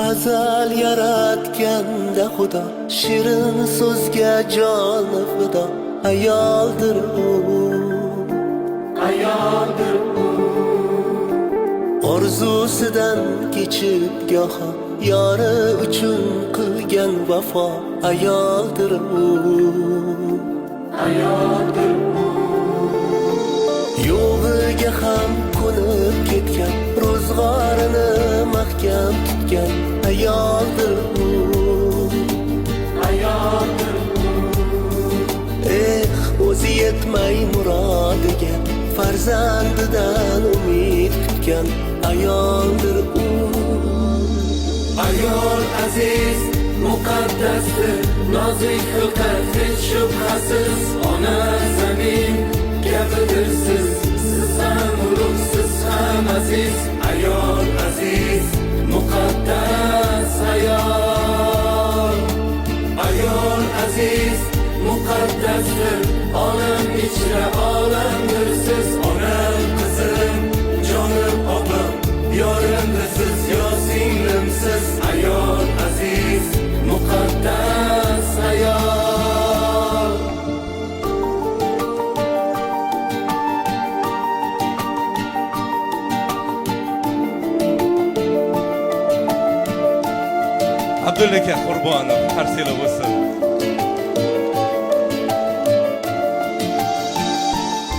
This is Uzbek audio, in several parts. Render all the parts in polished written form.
Azal yaratganda Xudo, shirin so'zga joni fido. Ayoldir u, ayoldir u. Orzusidan kechib goho, yori uchun qilgan vafo. Ayoldir u, ayoldir u. Yo'g'iga ham ko'nib ketgan, ro'zg'orini mahkam tutgan. Ayoldir u, ayoldir u. O'zi yetmay murodiga, farzandidan umid kutgan. Ayoldir u. Ayol aziz, muqaddasdir, nozik xilqat, hech shubhasiz. Ona zamin kabidir siz, siz ham ulug', siz ham aziz. Ayol aziz, muqaddas ayol. Ayol aziz, muqaddasdir, olam ichra olamdir siz. Onam, qizim, jonim, obim, yorimdir siz, yo singlimsiz. Ayol aziz, muqaddas ayol. Abdulla aka Qurbonov qarsiylar bo'lsin.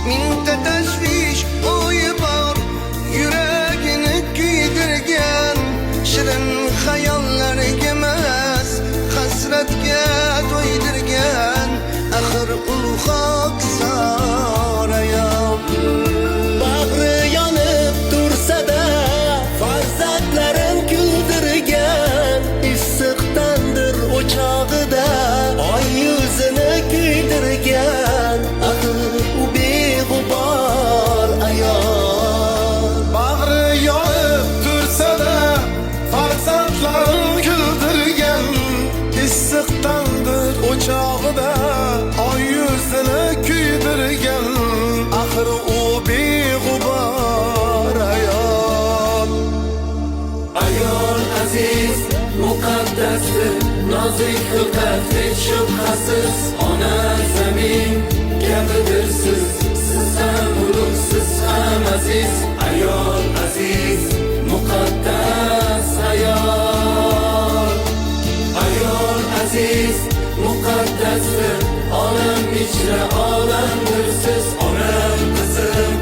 Mingta tashvish o'yi bor, yuragini kuydirgan. Shirin xayollarga emas, hasratga to'ydirgan. Axir u xokisor ayol. Bag'ri yonib tursa-da, farzandlarin kuldirgan. Issiqdandir o'chog'ida, oy yuzini kuydirgan. Axir u beg'ubor ayol. Bag'ri yonib tursa-da, farzandlarin kuldirgan. Issiqdandir o'chog'ida, oy yuzini kuydirgan. Axir u beg'ubor ayol. Ayol aziz, muqaddasdir, nozik xilqat, hech shubhasiz. Ona zamin kabidir siz, siz ham ulug', siz ham aziz. Ayol aziz, muqaddas ayol. Ayol aziz, muqaddasdir, olam ichra olamdir siz. Onam, qizim,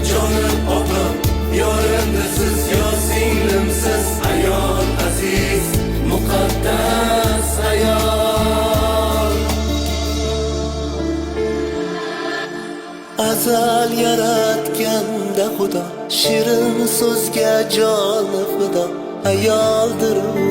jonim, obim, yorimdir siz, yo singlimsiz. Ayol aziz, muqaddas ayol. Azal yaratganda Xudo, shirin so'zga joni fido. Ayoldir u,